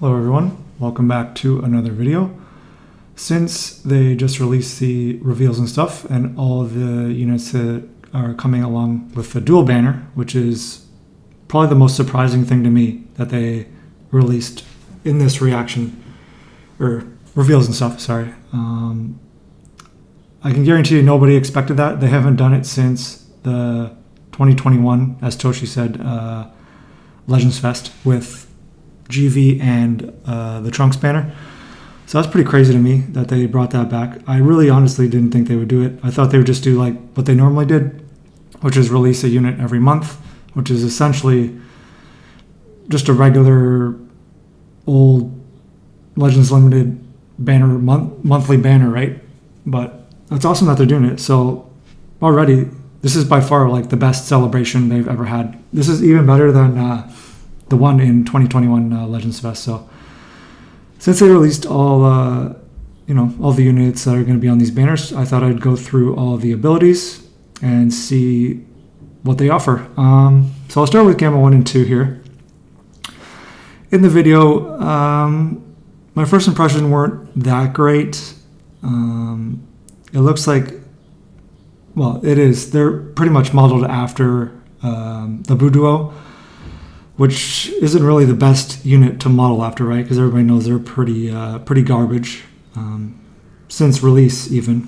Hello everyone, welcome back to another video. Since they just released the reveals and stuff and all the units that are coming along with the dual banner, which is probably the most surprising thing to me that they released in this reaction, or reveals and stuff, sorry. I can guarantee you nobody expected that. They haven't done it since the 2021, as Toshi said, Legends Fest with GV and the Trunks banner. So that's pretty crazy to me that they brought that back. I really honestly didn't think they would do it. I thought they would just do like what they normally did, which is release a unit every month, which is essentially just a regular old Legends Limited banner, monthly banner, right? But it's awesome that they're doing it. So already, this is by far like the best celebration they've ever had. This is even better than the one in 2021 Legends Fest. So since they released all the units that are going to be on these banners, I thought I'd go through all the abilities and see what they offer. So I'll start with Gamma 1 and 2 here. In the video, my first impressions weren't that great. It looks like, well, it is. They're pretty much modeled after the Buduo, which isn't really the best unit to model after, right? Because everybody knows they're pretty garbage since release, even.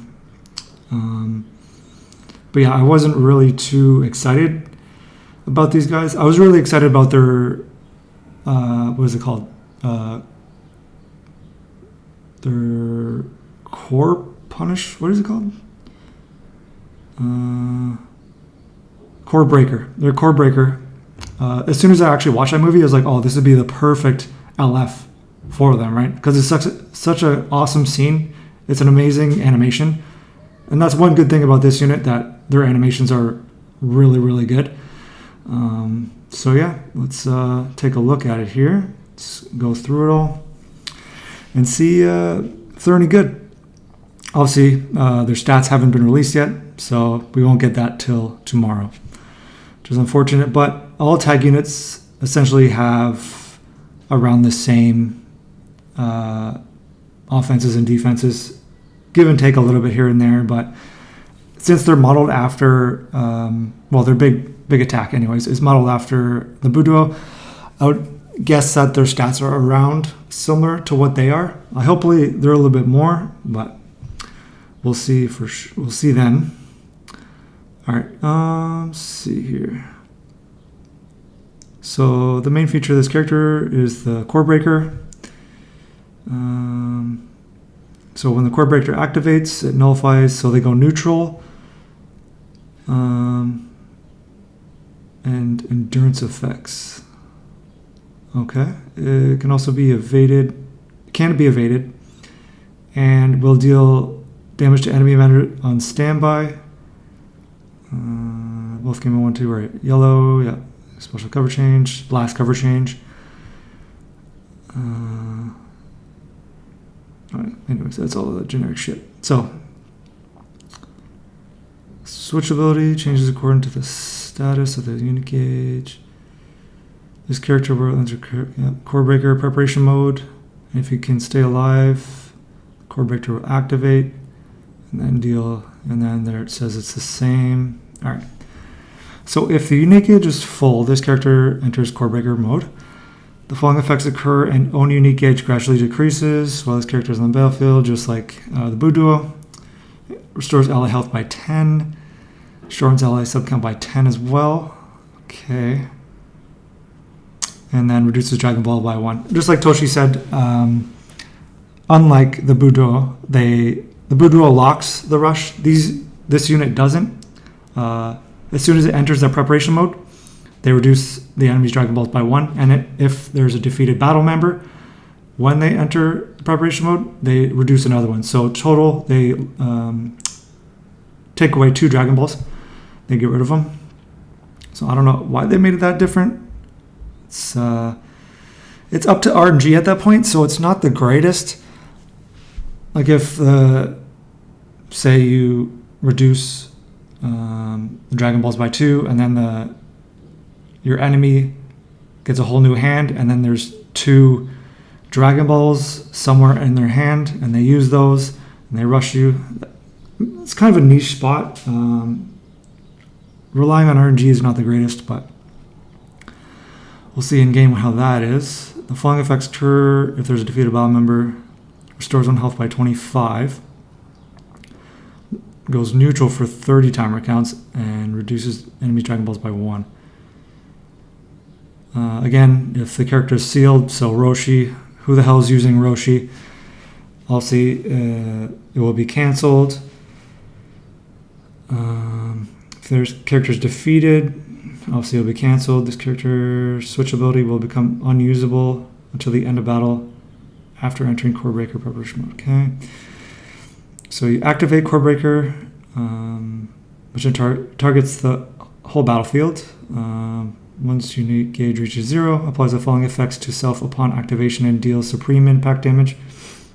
But yeah, I wasn't really too excited about these guys. I was really excited about their what is it called? Their core punish. What is it called? Core breaker. Their core breaker. As soon as I actually watched that movie, I was like, oh, this would be the perfect LF for them, right? Because it's such an awesome scene. It's an amazing animation. And that's one good thing about this unit, that their animations are really, really good. So yeah, let's take a look at it here. Let's go through it all and see if they're any good. Obviously, their stats haven't been released yet, so we won't get that till tomorrow, which is unfortunate. But all tag units essentially have around the same offenses and defenses, give and take a little bit here and there. But since they're modeled after, their big attack anyways is modeled after the Buduo, I would guess that their stats are around similar to what they are. Hopefully they're a little bit more, but we'll see we'll see then. All right, let's see here. So the main feature of this character is the core breaker. So when the core breaker activates, it nullifies, so they go neutral. And endurance effects. Okay, it can also be evaded. Can be evaded, and will deal damage to enemy member on standby. Both Game 1, 2 are yellow. Yeah. Special cover change, blast cover change. Alright, anyways, that's all the generic shit. So, switchability changes according to the status of the unit gauge. This character will enter core breaker preparation mode. And if you can stay alive, core breaker will activate and then deal. And then there it says it's the same. Alright. So if the unique gauge is full, this character enters core breaker mode. The following effects occur and own unique gauge gradually decreases while this character is on the battlefield, just like the Buduo. It restores ally health by 10. Shortens ally sub count by 10 as well. Okay. And then reduces Dragon Ball by 1. Just like Toshi said, unlike the Buduo, the Buduo locks the rush. This unit doesn't. As soon as it enters their preparation mode, they reduce the enemy's Dragon Balls by 1. And if there's a defeated battle member, when they enter preparation mode, they reduce another one. So total, they take away 2 Dragon Balls. They get rid of them. So I don't know why they made it that different. It's up to RNG at that point, so it's not the greatest. Like if, say you reduce the Dragon Balls by 2, and then your enemy gets a whole new hand, and then there's 2 Dragon Balls somewhere in their hand, and they use those, and they rush you. It's kind of a niche spot. Relying on RNG is not the greatest, but we'll see in game how that is. The following effects occur if there's a defeated battle member. Restores 1 health by 25. Goes neutral for 30 timer counts and reduces enemy Dragon Balls by 1. Again, if the character is sealed, so Roshi, who the hell is using Roshi? I'll see. It will be cancelled. If there's characters defeated, obviously it'll be cancelled. This character's switch ability will become unusable until the end of battle after entering Core Breaker preparation mode. Okay. So you activate Core Breaker, which targets the whole battlefield. Once unique gauge reaches 0, applies the following effects to self upon activation and deals supreme impact damage,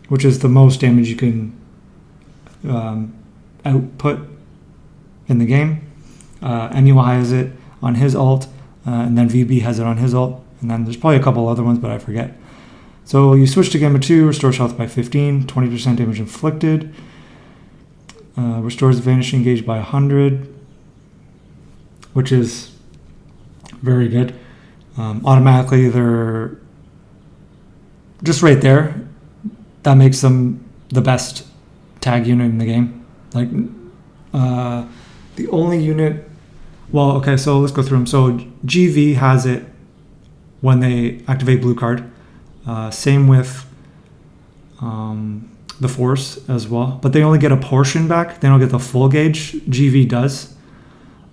which is the most damage you can output in the game. MUI has it on his ult, and then VB has it on his ult, and then there's probably a couple other ones, but I forget. So you switch to Gamma 2, restores health by 15, 20% damage inflicted, restores vanishing gauge by 100, which is very good. Automatically, they're just right there. That makes them the best tag unit in the game. Like, the only unit. Well, okay, so let's go through them. So GV has it when they activate blue card. Same with the Force as well, but they only get a portion back. They don't get the full gauge. GV does.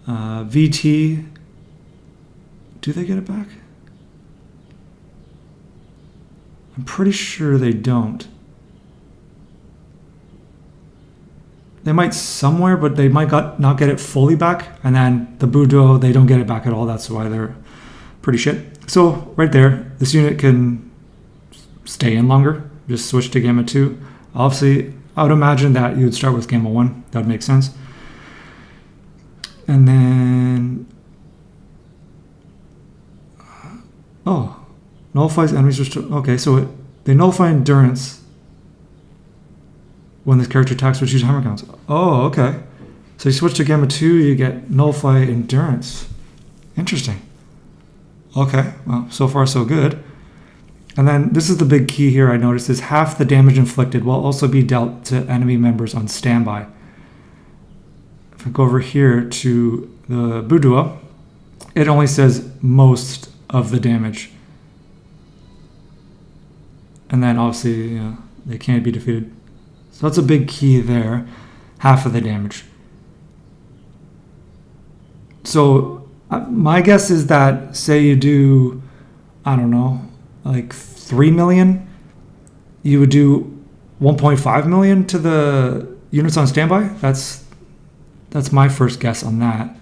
VT, do they get it back? I'm pretty sure they don't. They might somewhere, but they might not get it fully back. And then the Budo, they don't get it back at all. That's why they're pretty shit. So right there, this unit can stay in longer. Just switch to Gamma 2. Obviously, I would imagine that you would start with Gamma 1. That would make sense. And then... Oh, nullifies enemies. Okay, so they nullify endurance when this character attacks with huge hammer counts. Oh, okay. So you switch to Gamma 2, you get nullify endurance. Interesting. Okay, well, so far so good. And then this is the big key here I noticed is half the damage inflicted will also be dealt to enemy members on standby. If I go over here to the Budua, it only says most of the damage. And then obviously, you know, they can't be defeated. So that's a big key there, half of the damage. So my guess is that, say you do, I don't know, like 3 million, you would do 1.5 million to the units on standby. That's my first guess on that.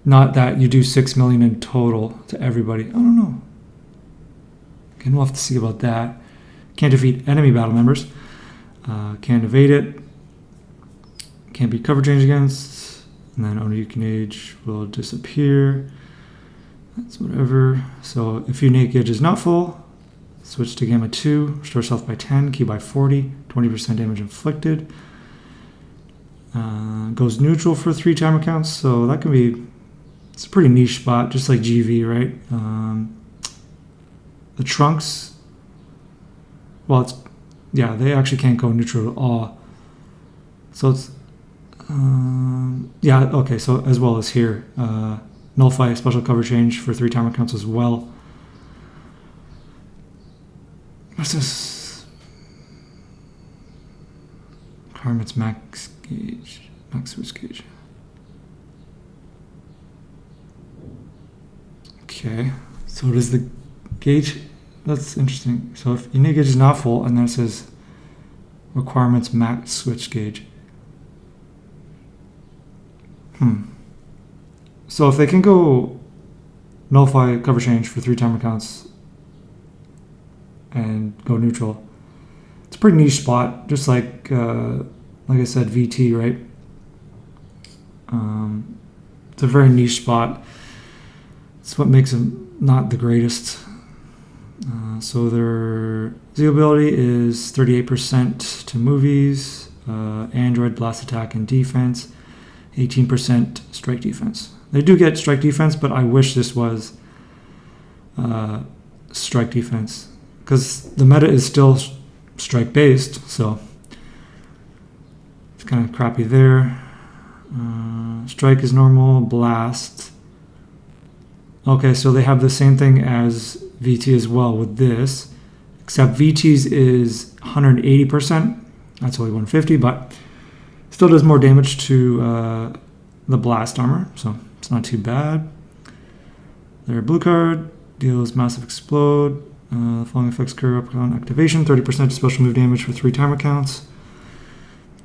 Not that you do 6 million in total to everybody. I don't know. Again, we'll have to see about that. Can't defeat enemy battle members. Can't evade it. Can't be cover change against. And then unique gauge will disappear. That's whatever. So if unique gauge is not full, switch to Gamma 2. Restore self by 10, key by 40, 20% damage inflicted. Goes neutral for 3 timer counts. So that can be... It's a pretty niche spot, just like GV, right? The Trunks, well, they actually can't go neutral at all. So it's, okay, so as well as here, nullify special cover change for 3 timer counts as well. What's this? Requirements max gauge, max switch gauge. Okay, so what is the gauge? That's interesting. So if unique gauge is not full, and then it says requirements max switch gauge. So if they can go nullify cover change for 3 timer counts and go neutral, it's a pretty niche spot. Just like I said, VT, right? It's a very niche spot. It's what makes them not the greatest. So their Z ability is 38% to movies, Android, blast attack, and defense, 18% strike defense. They do get strike defense, but I wish this was strike defense, because the meta is still strike based, so it's kind of crappy there. Strike is normal, blast. Okay, so they have the same thing as VT as well with this, except VT's is 180%. That's only 150, but still does more damage to the blast armor, so it's not too bad. Their blue card deals massive explode. The following effects occur upon activation: 30% special move damage for 3 timer counts.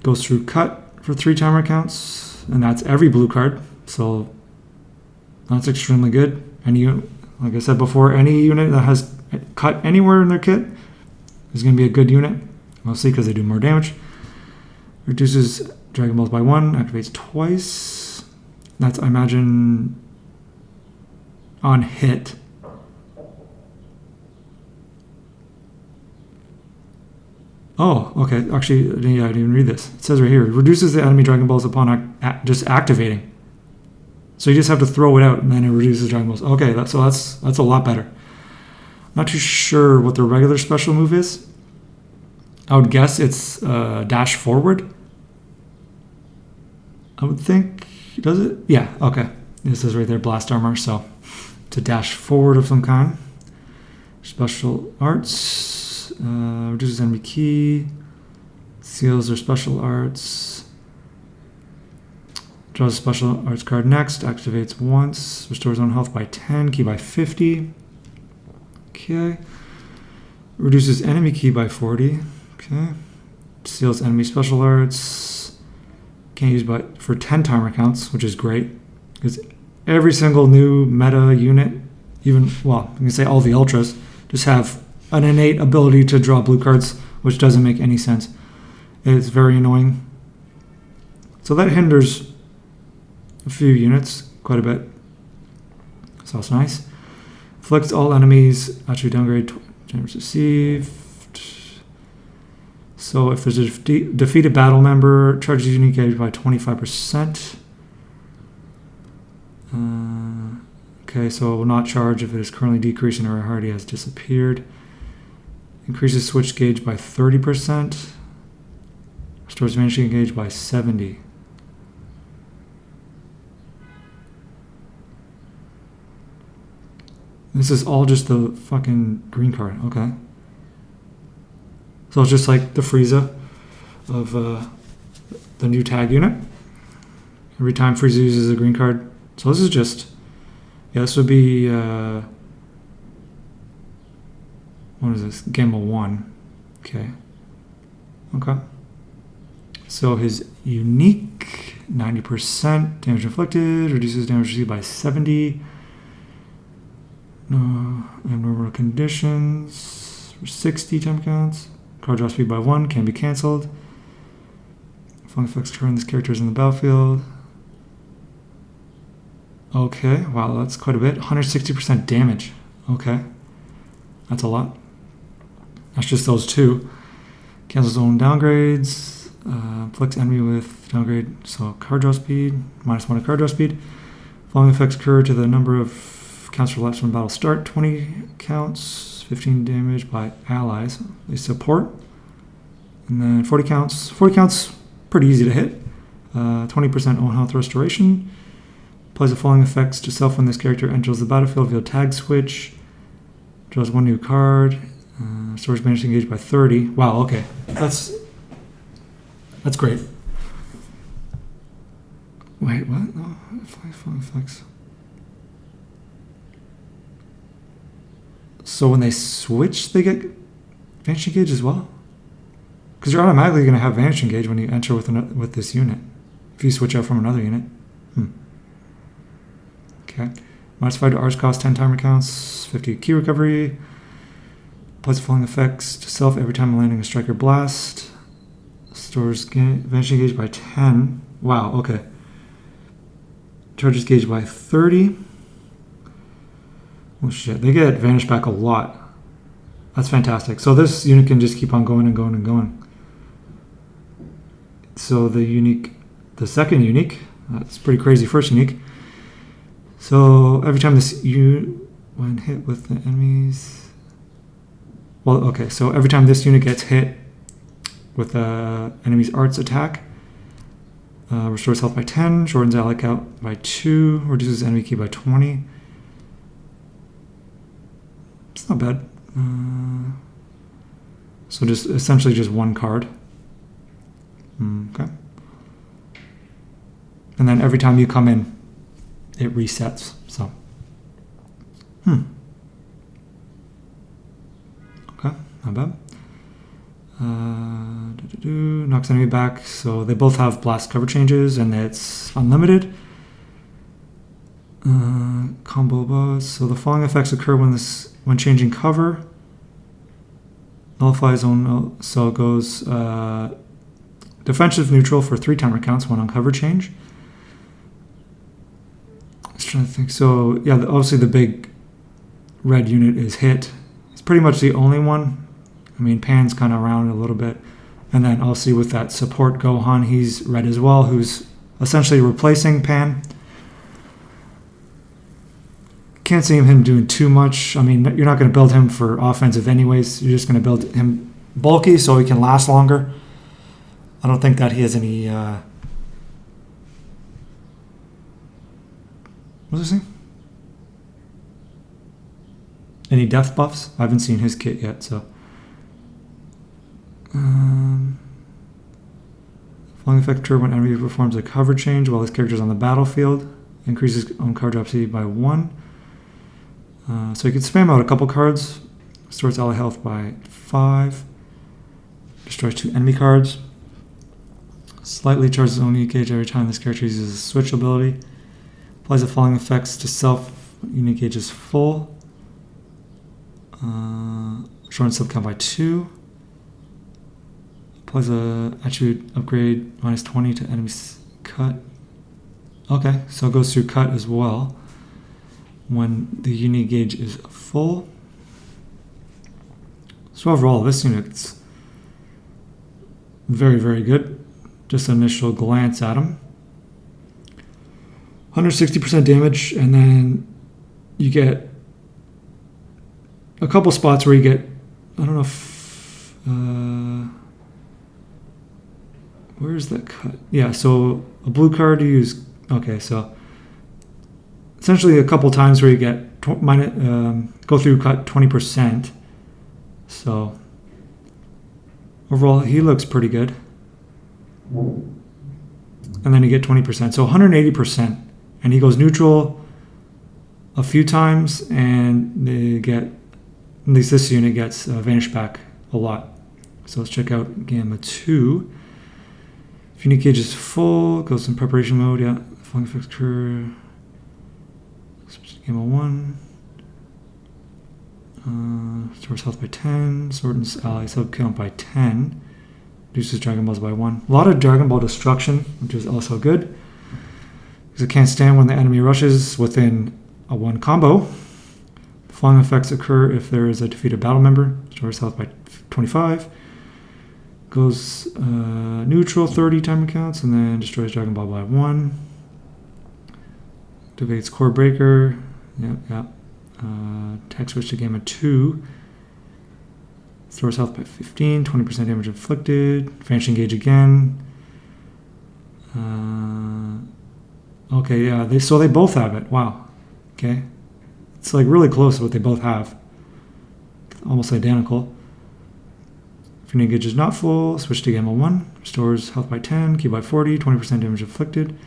Goes through cut for 3 timer counts, and that's every blue card, so that's extremely good. And like I said before, any unit that has cut anywhere in their kit is going to be a good unit, mostly because they do more damage. Reduces Dragon Balls by 1, activates twice. That's, I imagine, on hit. Oh, okay. Actually, yeah, I didn't even read this. It says right here, it reduces the enemy Dragon Balls upon just activating. So you just have to throw it out, and then it reduces Dragon Balls. Okay, that's a lot better. Not too sure what the regular special move is. I would guess it's dash forward. I would think. Does it? Yeah, okay. This is right there, blast armor, so it's a dash forward of some kind. Special arts. Reduces enemy ki. Seals their special arts. Draws a special arts card next. Activates once. Restores own health by 10. Ki by 50. Okay. Reduces enemy ki by 40. Okay. Seals enemy special arts. Can't use but for 10 timer counts, which is great. Because every single new meta unit, even, well, you can say all the ultras, just have an innate ability to draw blue cards, which doesn't make any sense. It's very annoying. So that hinders a few units quite a bit. So that's nice. Afflicts all enemies. Actually downgrade damage received. So if there's a defeated battle member, charges unique gauge by 25%. Okay, so it will not charge if it is currently decreasing or already has disappeared. Increases switch gauge by 30%. Restores vanishing gauge by 70%. This is all just the fucking green card. Okay. So it's just like the Frieza of the new tag unit. Every time Frieza uses a green card. So this is just, yeah, this would be, what is this? Gamma 1. Okay. Okay. So his unique, 90%, damage inflicted, reduces damage received by 70. No abnormal conditions for 60 time counts. Card draw speed by 1, can be cancelled. Following effects turn this character is in the battlefield. Okay, wow, that's quite a bit. 160% damage. Okay. That's a lot. That's just those two. Cancels own downgrades. Inflicts enemy with downgrade. So card draw speed. -1 of card draw speed. Following effects occur to the number of counts for left when battle start. 20 counts. 15 damage by allies. They support. And then 40 counts. 40 counts, pretty easy to hit. 20% own health restoration. Applies the following effects to self when this character enters the battlefield via tag switch. Draws 1 new card. Stores managed to engage by 30. Wow, okay. That's great. Wait, what? No, following effects. So when they switch, they get vanishing gauge as well? Because you're automatically going to have vanishing gauge when you enter with this unit. If you switch out from another unit. Okay. Modified to arts cost 10 timer counts, 50 key recovery. Applies the following effects to self every time landing a striker blast. Stores vanishing gauge by 10. Wow, okay. Charges gauge by 30. Oh shit, they get Vanish back a lot. That's fantastic. So this unit can just keep on going and going and going. So the second unique, that's pretty crazy first unique. So every time when hit with the enemies, well, okay, so every time this unit gets hit with the enemy's arts attack, restores health by 10, shortens ally count by 2, reduces enemy key by 20. It's not bad. So just essentially just one card. Okay. And then every time you come in, it resets. So, okay, not bad. Knocks enemy back. So they both have blast cover changes, and it's unlimited. Combo boss. So the following effects occur when changing cover. Nullify zone. So it goes defensive neutral for 3 timer counts when on cover change. I was trying to think. So yeah, obviously the big red unit is hit. It's pretty much the only one. I mean, Pan's kind of around a little bit. And then obviously with that support Gohan, he's red as well, who's essentially replacing Pan. Can't see him doing too much. I mean, you're not going to build him for offensive anyways. You're just going to build him bulky so he can last longer. I don't think that he has any... what's this thing? Any death buffs? I haven't seen his kit yet, so... Flying effect occurs when enemy performs a cover change while his character is on the battlefield. Increases on card drop CD by 1. So you can spam out a couple cards. Restores ally health by 5. Destroys 2 enemy cards. Slightly charges his own unique gauge every time this character uses a switch ability. Applies the following effects to self. Unique gauge is full. Shortens sub count by 2. Applies a attribute upgrade minus 20 to enemy's cut. Okay, so it goes through cut as well when the unique gauge is full. So overall, this unit's very, very good. Just an initial glance at him. 160% damage, and then you get a couple spots where you get, I don't know if, where is that cut? Yeah, so a blue card you use, okay, so essentially a couple times where you get go through cut 20%. So overall, he looks pretty good. And then you get 20%, so 180%. And he goes neutral a few times, and they get, at least this unit gets Vanish back a lot. So let's check out Gamma 2. If unique gauge is full, goes in preparation mode, yeah. Flying effects occur. Switch to Gamma 1. Restores health by 10. Shortens ally sub count by 10. Reduces Dragon Balls by 1. A lot of Dragon Ball destruction, which is also good. Because it can't stand when the enemy rushes within a 1 combo. Flying effects occur if there is a defeated battle member. Restores health by 25. Goes neutral 30 timer counts, and then destroys Dragon Ball by 1. Activates Core Breaker. Yeah. Attack switch to Gamma 2. Restores health by 15, 20% damage inflicted. Vanishing Gauge again. Okay, yeah, they both have it. Wow. Okay. It's like really close to what they both have. Almost identical. If your gauge is not full, switch to Gamma 1. Restores health by 10, key by 40, 20% damage inflicted.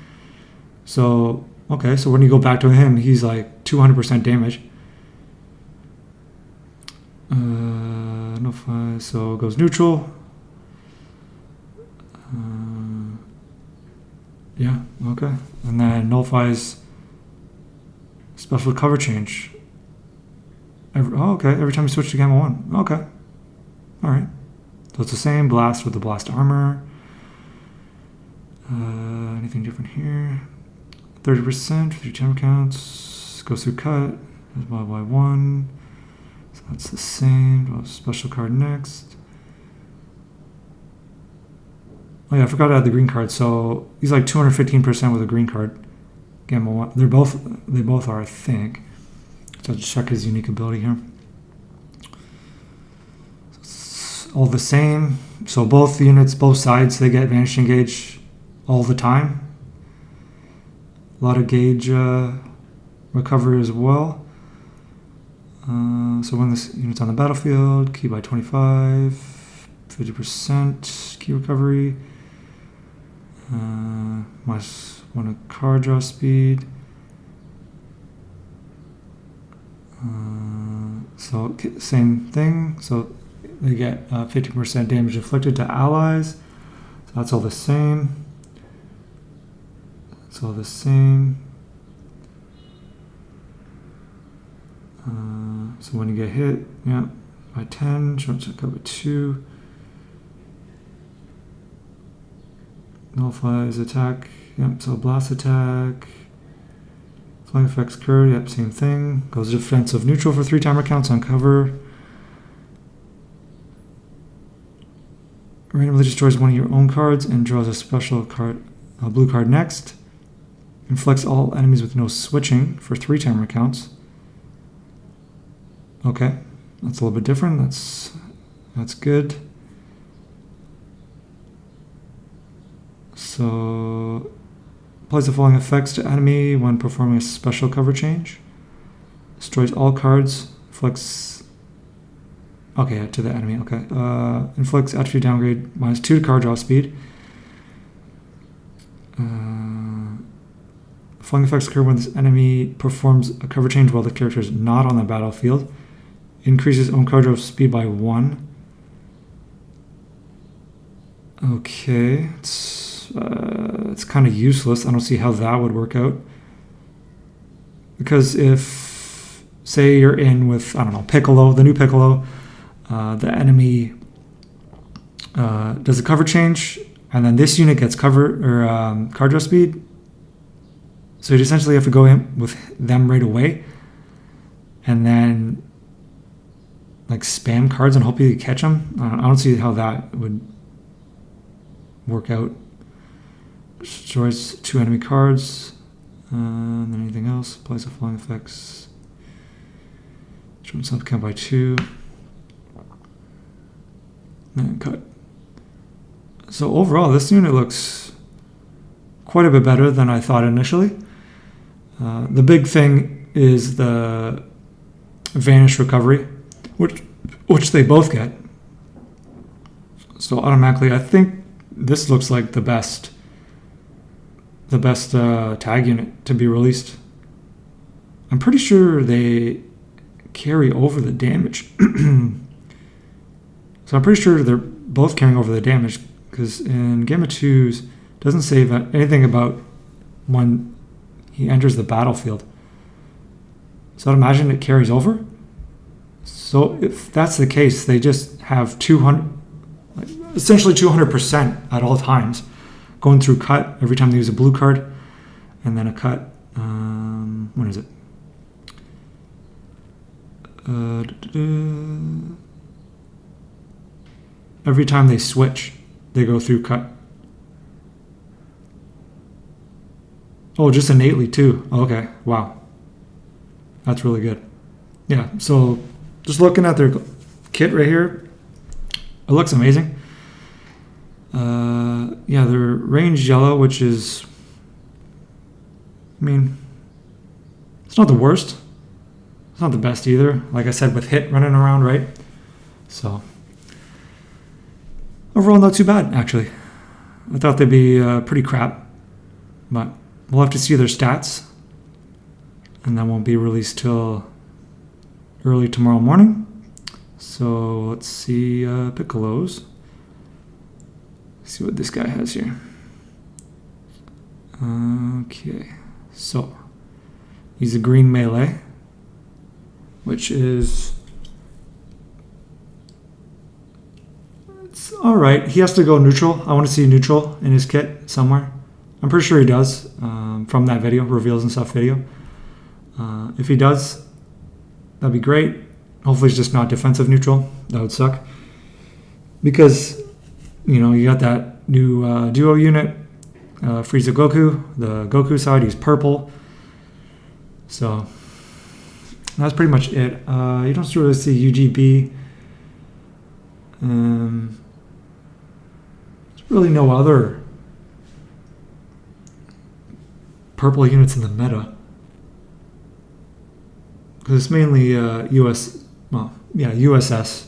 So, okay, so when you go back to him, he's like 200% damage. No fire, so it goes neutral. Yeah, okay. And then nullifies special cover change. Every time you switch to Gamma 1. Okay. Alright. So it's the same blast with the blast armor. Anything different here? 30% for your timer counts. Goes through cut. by 1. So that's the same. Well, special card next. Oh yeah, I forgot to add the green card. So he's like 215% with a green card. Gamma 1. They both are, I think. So I'll check his unique ability here. All the same. So both units, both sides, they get vanishing gauge all the time. A lot of gauge recovery as well. So when this unit's on the battlefield, key by 25, 50% key recovery. Minus 1 card draw speed. So same thing. So they get 50% damage inflicted to allies. So that's all the same. It's all the same. So when you get hit, yeah, by 10, short circuit by 2. Nullifies attack. Yep, so blast attack. Flying effects curve, yep, same thing. Goes defensive neutral for 3 timer counts on cover. Randomly destroys one of your own cards and draws a special card, a blue card next. Inflicts all enemies with no switching for 3 timer counts. Okay, that's a little bit different. That's good. So, applies the following effects to enemy when performing a special cover change. Destroys all cards. Inflicts. Okay, to the enemy. Okay. Inflicts attribute downgrade -2 to card draw speed. Following effects occur when this enemy performs a cover change while the character is not on the battlefield. Increases own card draw speed by 1. Okay, it's kind of useless. I don't see how that would work out. Because if, say you're in with, I don't know, Piccolo, the new Piccolo, the enemy does a cover change, and then this unit gets card draw speed. So you essentially have to go in with them right away, and then like spam cards and hope you catch them. I don't see how that would work out. Destroys 2 enemy cards. And then anything else? Applies the following effects. Show himself count by 2. And cut. So overall, this unit looks quite a bit better than I thought initially. The big thing is the vanish recovery, which they both get. So automatically, I think this looks like the best tag unit to be released. I'm pretty sure they carry over the damage. So I'm pretty sure they're both carrying over the damage, because in Gamma 2's doesn't say anything about when he enters the battlefield. So I'd imagine it carries over. So if that's the case, they just have essentially 200% at all times, going through cut every time they use a blue card, and then a cut. What is it? Every time they switch, they go through cut. Oh, just innately too. Okay, wow. That's really good. Yeah, so just looking at their kit right here, it looks amazing. Yeah, they're range yellow, which is, I mean, it's not the worst. It's not the best either. Like I said, with hit running around, right? So overall, not too bad, actually. I thought they'd be pretty crap, but we'll have to see their stats, and that won't be released till early tomorrow morning. So let's see Piccolo's. See what this guy has here. Okay, so he's a green melee, which is, it's all right. He has to go neutral. I want to see neutral in his kit somewhere. I'm pretty sure he does, from that video, reveals and stuff video. If he does, That'd be great. Hopefully it's just not defensive neutral. That would suck. Because, you got that new duo unit, Frieza Goku. The Goku side, he's purple. So, that's pretty much it. You don't really see UGB. There's really no other purple units in the meta. Because it's mainly USS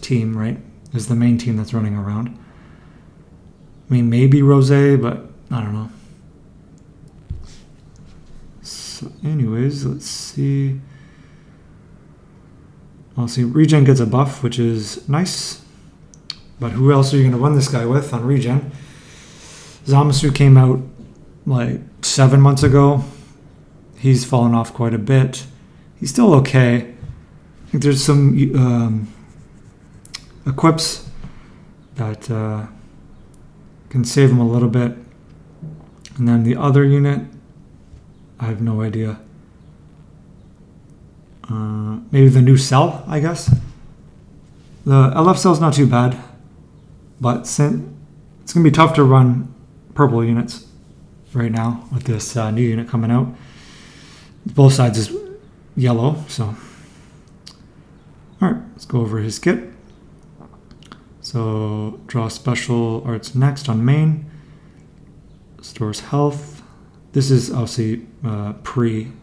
team, right? Is the main team that's running around. I mean, maybe Rose, but I don't know. So anyways, let's see. I'll see. Regen gets a buff, which is nice. But who else are you going to run this guy with on Regen? Zamasu came out like 7 months ago. He's fallen off quite a bit. He's still okay. I think there's some equips that can save him a little bit. And then the other unit, I have no idea. Maybe the new cell, I guess. The LF cell's not too bad. But it's going to be tough to run purple units right now with this new unit coming out. Both sides is yellow, so. Alright, let's go over his kit. So, draw special arts next on main. Stores health. This is obviously pre-revival.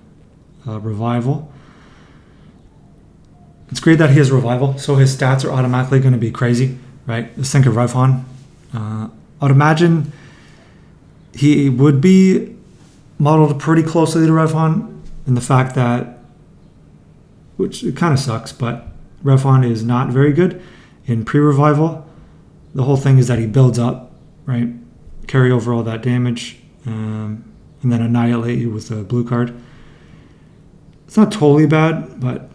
It's great that he has revival, so his stats are automatically going to be crazy. Right, let's think of Revhon. I'd imagine he would be modeled pretty closely to Revhon in the fact that, which it kind of sucks, but Revhon is not very good in pre-revival. The whole thing is that he builds up, right? Carry over all that damage, and then annihilate you with a blue card. It's not totally bad, but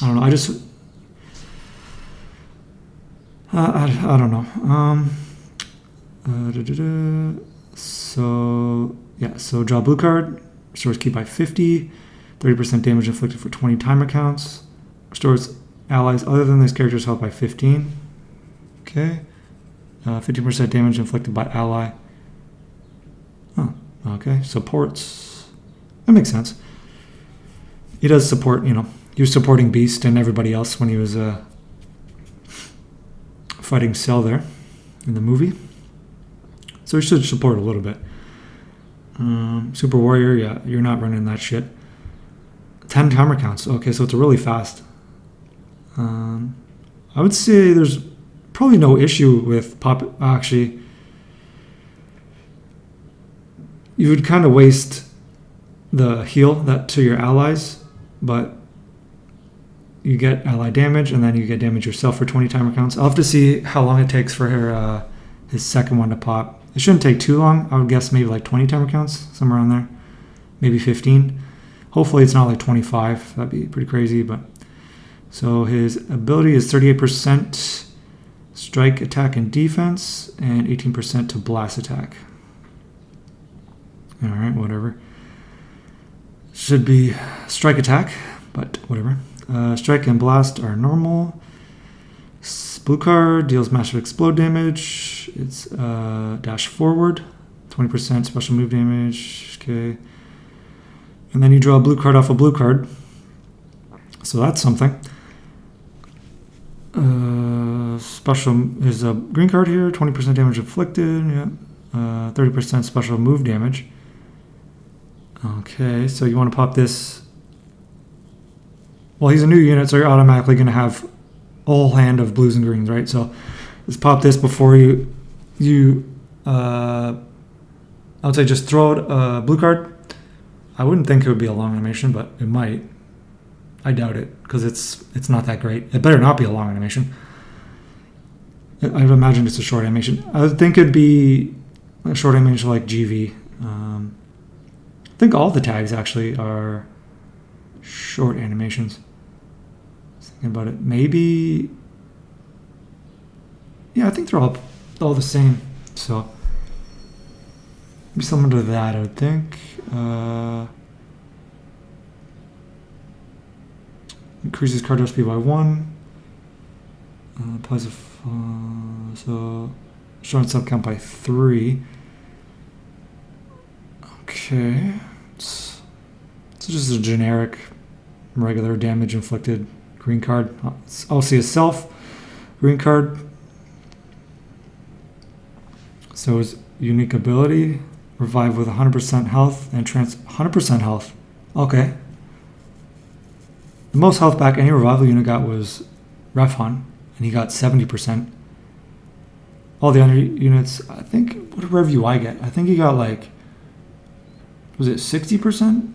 I don't know. I don't know. So draw blue card. Restores key by 50. 30% damage inflicted for 20 timer counts. Restores allies other than this character's health by 15. Okay. 15% damage inflicted by ally. Oh, okay. Supports. That makes sense. He does support, he was supporting Beast and everybody else when he was fighting Cell there in the movie. So he should support a little bit. Super Warrior, yeah, you're not running that shit. 10 timer counts. Okay, so it's really fast. I would say there's probably no issue with pop. Actually, you would kind of waste the heal that to your allies, but you get ally damage, and then you get damage yourself for 20 timer counts. I'll have to see how long it takes for his second one to pop. It shouldn't take too long. I would guess maybe like 20 timer counts, somewhere around there. Maybe 15. Hopefully it's not like 25. That'd be pretty crazy. But so his ability is 38% strike, attack, and defense, and 18% to blast attack. All right, whatever. Should be strike attack, but whatever. Strike and blast are normal. Blue card deals massive explode damage. It's dash forward, 20% special move damage. Okay. And then you draw a blue card off a blue card. So that's something. Special is a green card here, 20% damage inflicted. Yeah. 30% special move damage. Okay, so you want to pop this. Well, he's a new unit, so you're automatically going to have a whole hand of blues and greens, right? So let's pop this before I would say just throw out a blue card. I wouldn't think it would be a long animation, but it might. I doubt it, because it's not that great. It better not be a long animation. I would imagine it's a short animation. I would think it'd be a short animation like GV. I think all the tags actually are short animations. Thinking about it, maybe. Yeah, I think they're all the same. So maybe similar to that, I would think. increases card draw speed by 1. Applies a so showing sub count by 3. Okay, so just a generic, regular damage inflicted green card. I'll see a self green card. So his unique ability, revive with 100% health and 100% health. Okay. The most health back any revival unit got was Refhun, and he got 70%. All the other units, I think, what review I get? I think he got like, was it 60%?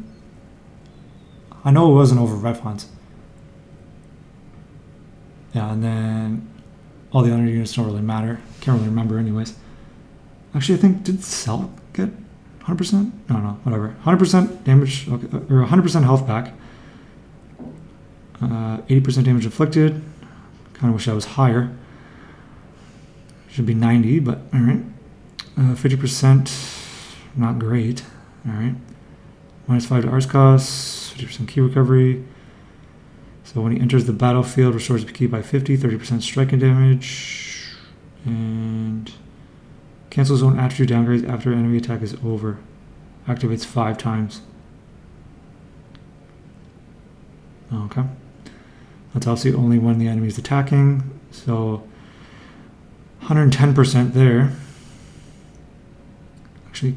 I know it wasn't over Refhun's. Yeah, and then all the other units don't really matter. Can't really remember anyways. Actually, I think, did Cell get 100%? No, whatever. 100% damage, okay, or 100% health back. 80% damage inflicted. Kind of wish I was higher. Should be 90, but alright. 50%, not great. Alright. -5 to arts cost, 50% key recovery. So when he enters the battlefield, restores the key by 50, 30% striking damage. And cancels own attribute downgrades after enemy attack is over. Activates 5 times. Okay. That's obviously only when the enemy is attacking. So 110% there. Actually,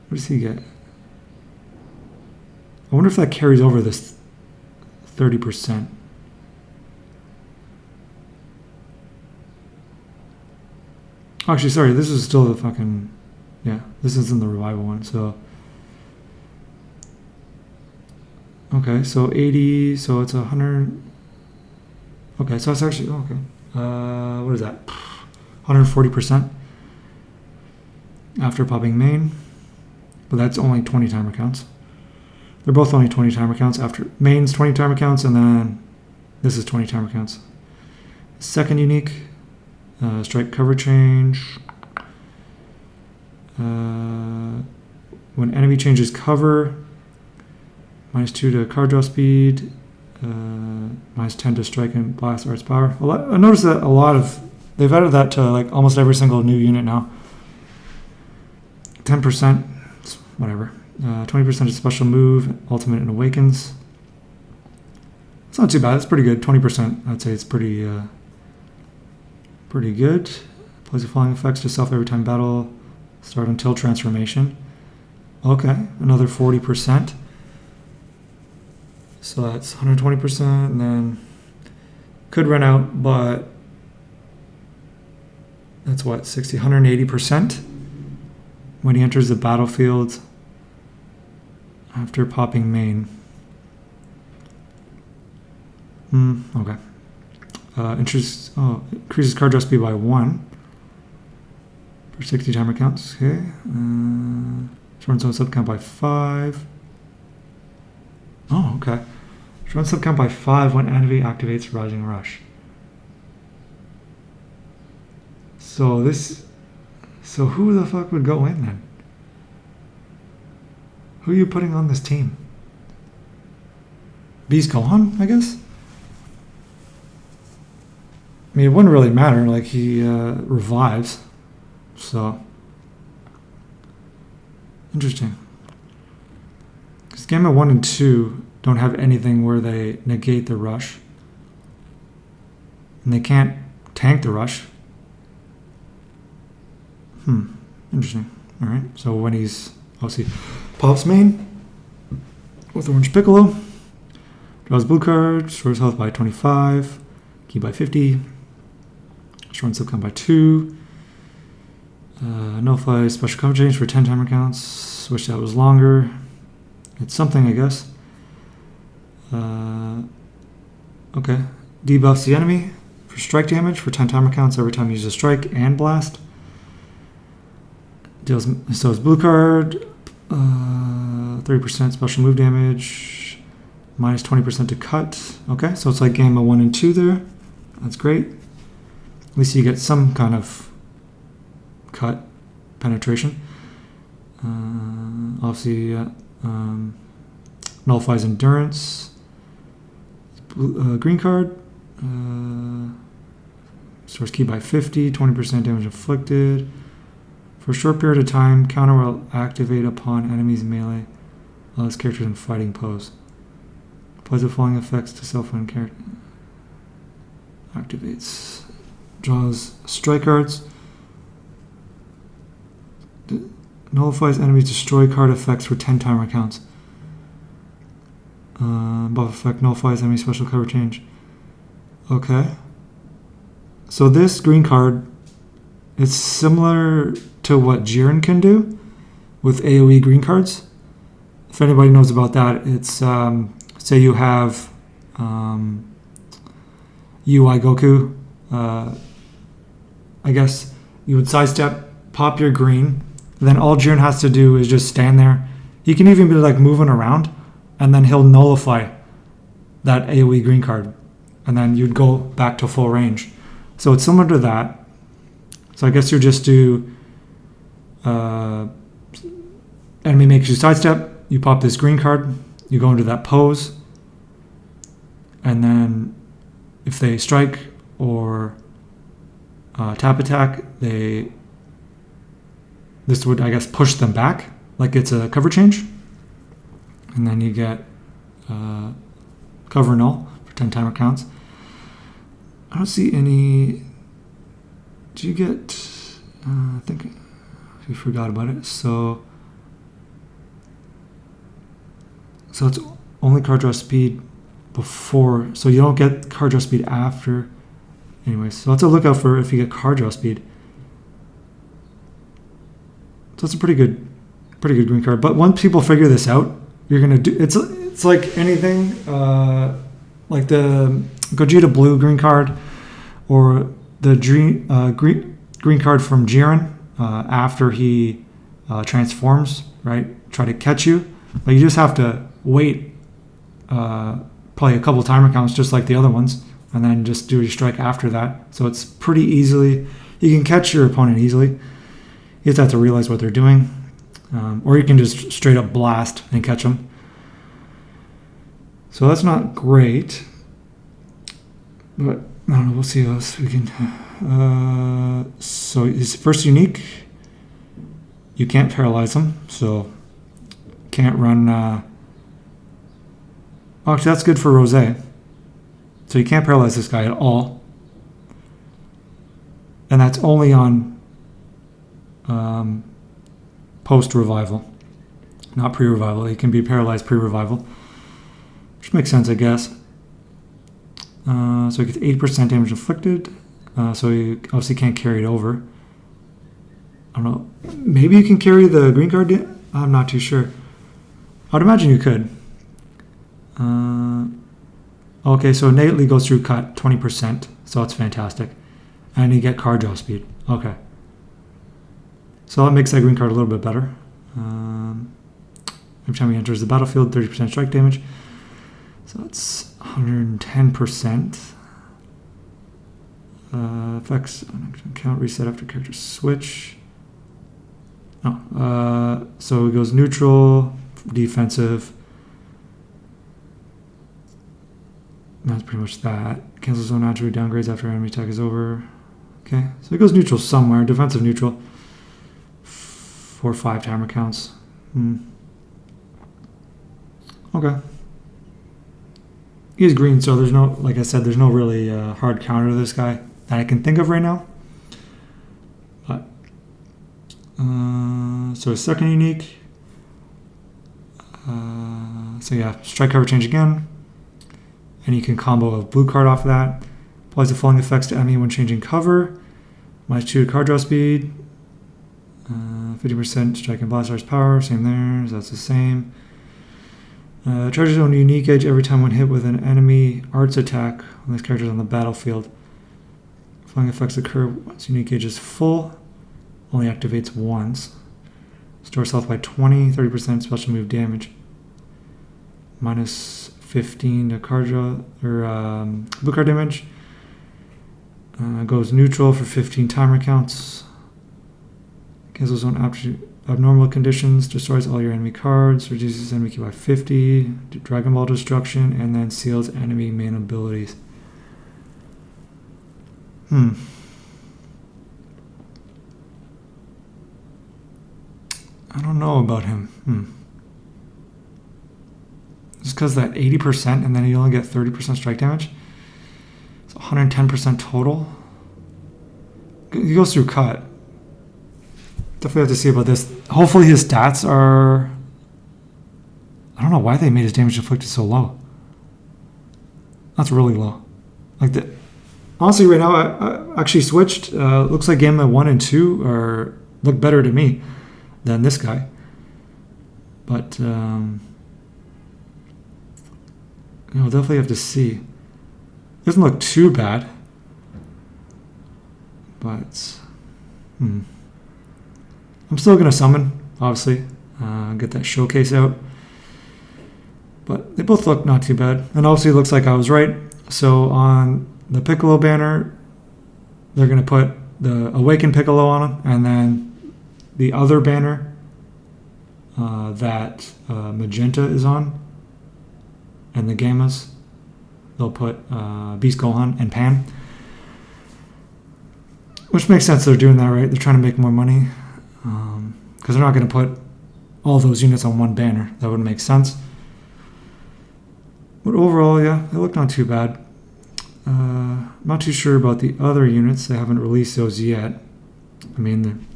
what does he get? I wonder if that carries over this 30%. Actually, sorry, this is still the fucking... Yeah, this isn't the revival one, so... Okay, so 80, so it's 100... Okay, so it's actually... Oh, okay. What is that? 140% after popping main. But that's only 20 timer counts. They're both only 20 timer counts. After main's 20 timer counts, and then this is 20 timer counts. Second unique, strike cover change. When enemy changes cover, -2 to card draw speed, -10 to strike and blast arts power. I noticed that a lot of, they've added that to like almost every single new unit now. 10%, whatever. 20% is special move, ultimate and awakens. It's not too bad. It's pretty good. 20%. I'd say it's pretty good. Applies the following effects to self every time battle. Start until transformation. Okay, another 40%. So that's 120%, and then could run out, but that's what, 180% when he enters the battlefield after popping main. Okay. Increases card draw speed by 1 for 60 timer counts. Okay. Shortens zone sub count by 5. Oh, okay. Shortens sub count by 5 when enemy activates Rising Rush. So who the fuck would go in then? Who are you putting on this team? Beast Gohan, I guess? I mean, it wouldn't really matter. Like, he revives. So, interesting. Because Gamma 1 and 2 don't have anything where they negate the rush. And they can't tank the rush. Interesting. Alright, so when he's obviously pops main with Orange Piccolo, draws blue card, restores health by 25, key by 50, shortens sub count by 2, nullify special cover change for 10 timer counts. Wish that was longer. It's something, I guess. Okay. Debuffs the enemy for strike damage for 10 timer counts every time you use a strike and blast. Deals so his blue card, 30% special move damage, minus 20% to cut. Okay, so it's like Gamma 1 and 2 there. That's great. At least you get some kind of cut penetration. Obviously, nullifies endurance. Green card. Restores key by 50, 20% damage inflicted. For a short period of time, counter will activate upon enemies melee while this character is in fighting pose. Applies the following effects to self-funded character. Activates. Draws strike cards. Nullifies enemies destroy card effects for 10 timer counts. Buff effect nullifies enemy special cover change. Okay. So this green card is similar to what Jiren can do with AoE green cards. If anybody knows about that, it's say you have UI Goku. I guess you would sidestep, pop your green, then all Jiren has to do is just stand there. He can even be like moving around, and then he'll nullify that AoE green card, and then you'd go back to full range. So it's similar to that. So I guess you just do enemy makes you sidestep, you pop this green card, you go into that pose, and then if they strike or tap attack, this would, I guess, push them back like it's a cover change, and then you get cover null for 10 timer counts. I don't see any. Do you get? I think we forgot about it. So it's only card draw speed before. So you don't get card draw speed after. Anyways, so let's look out for if you get card draw speed. So it's a pretty good green card. But once people figure this out, you're gonna do. It's like anything. Like the Gogeta blue green card, or the green card from Jiren after he transforms, right? Try to catch you, but you just have to wait probably a couple timer counts just like the other ones, and then just do your strike after that. So it's pretty easily, you can catch your opponent easily. You just have to realize what they're doing, or you can just straight up blast and catch them. So that's not great, but I don't know, we'll see what else we can. So his first unique, you can't paralyze him, so can't run. Actually, that's good for Rose. So you can't paralyze this guy at all, and that's only on post-revival, not pre-revival. He can be paralyzed pre-revival, which makes sense, I guess. So he gets 8% damage inflicted. So you obviously can't carry it over. I don't know. Maybe you can carry the green card. I'm not too sure. I'd imagine you could. Okay, so innately goes through cut 20%. So that's fantastic. And you get card draw speed. Okay. So that makes that green card a little bit better. Every time he enters the battlefield, 30% strike damage. So that's 110%. Effects count reset after character switch. So it goes neutral, defensive. That's pretty much that. Cancels zone attribute downgrades after enemy attack is over. Okay, so it goes neutral somewhere. Defensive neutral. 4 or 5 timer counts. Okay. He's green, so there's no, like I said, there's no really hard counter to this guy that I can think of right now. But so his second unique. So yeah, strike cover change again, and you can combo a blue card off of that. Applies the following effects to enemy when changing cover. -2 card draw speed. 50% strike and blast charge power. Same there. So that's the same. Charges on a unique edge every time when hit with an enemy arts attack when this character is on the battlefield. Flying effects occur once unique edge is full. Only activates once. Stores health by 20, 30% special move damage. -15 to card draw, or blue card damage. Goes neutral for 15 timer counts. Cancels on abnormal conditions, destroys all your enemy cards, reduces enemy key by 50, Dragon Ball destruction, and then seals enemy main abilities. I don't know about him. Just because that 80% and then you only get 30% strike damage. It's 110% total. He goes through cut. Definitely have to see about this. Hopefully his stats are... I don't know why they made his damage inflicted so low. That's really low. Like the... Honestly, right now, I actually switched. Looks like Gamma 1 and 2 look better to me than this guy. But, definitely have to see. Doesn't look too bad. But, I'm still going to summon, obviously. Get that showcase out. But they both look not too bad. And obviously it looks like I was right. So on the Piccolo banner, they're going to put the Awakened Piccolo on him. And then the other banner that Magenta is on, and the Gammas, they'll put Beast Gohan and Pan. Which makes sense they're doing that, right? They're trying to make more money. Because they're not going to put all those units on one banner. That wouldn't make sense. But overall, yeah, they look not too bad. Not too sure about the other units. They haven't released those yet. I mean,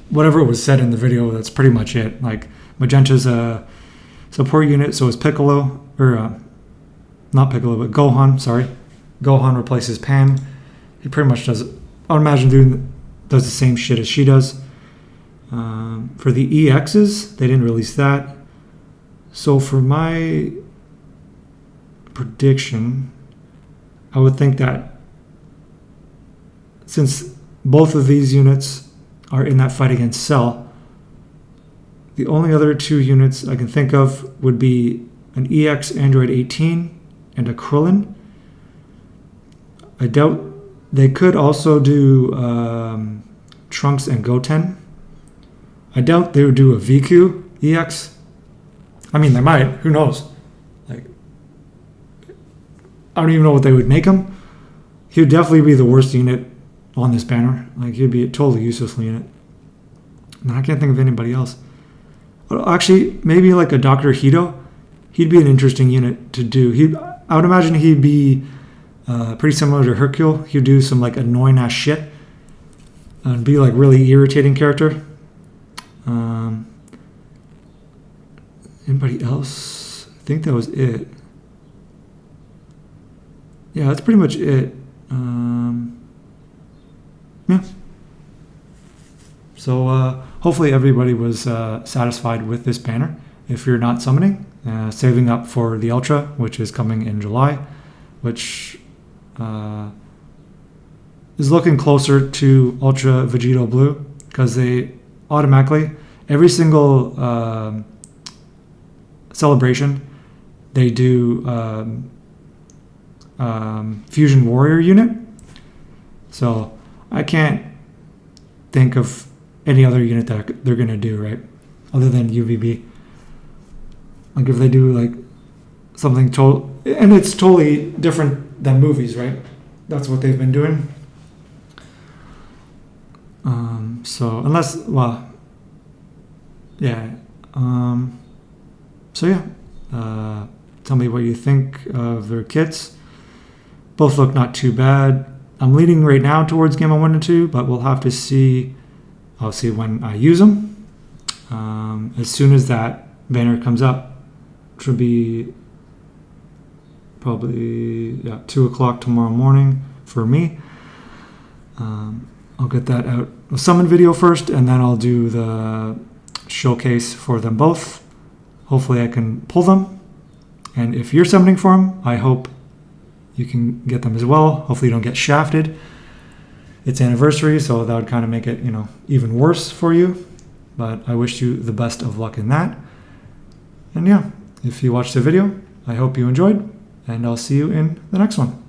whatever was said in the video, that's pretty much it. Like, Magenta's a support unit, so is Piccolo. Or, not Piccolo, but Gohan, sorry. Gohan replaces Pan. He pretty much does, I would imagine, does the same shit as she does. For the EXs, they didn't release that. So for my prediction, I would think that since both of these units are in that fight against Cell, the only other two units I can think of would be an EX Android 18 and a Krillin. I doubt they could also do Trunks and Goten. I doubt they would do a VQ EX. I mean, they might. Who knows? Like, I don't even know what they would make him. He would definitely be the worst unit on this banner. Like, he'd be a totally useless unit. And I can't think of anybody else. But actually, maybe like a Dr. Hito. He'd be an interesting unit to do. I would imagine he'd be pretty similar to Hercule. He'd do some like annoying ass shit and be like really irritating character. Anybody else? I think that was it. Yeah, that's pretty much it. Yeah. So hopefully everybody was satisfied with this banner. If you're not summoning, saving up for the Ultra, which is coming in July, which is looking closer to Ultra Vegito Blue, because they automatically, every single celebration, they do Fusion Warrior unit. So I can't think of any other unit that they're going to do, right? Other than UVB. Like if they do like something total, and it's totally different than movies, right? That's what they've been doing. So unless, well, yeah. So yeah. Tell me what you think of their kits. Both look not too bad. I'm leaning right now towards Gamma 1 and 2, but we'll have to see, obviously, when I use them. As soon as that banner comes up, which will be probably 2 o'clock tomorrow morning for me. I'll get that out. A summon video first, and then I'll do the showcase for them both. Hopefully I can pull them. And if you're summoning for them, I hope you can get them as well. Hopefully you don't get shafted. It's anniversary, so that would kind of make it, even worse for you. But I wish you the best of luck in that. And yeah, if you watched the video, I hope you enjoyed, and I'll see you in the next one.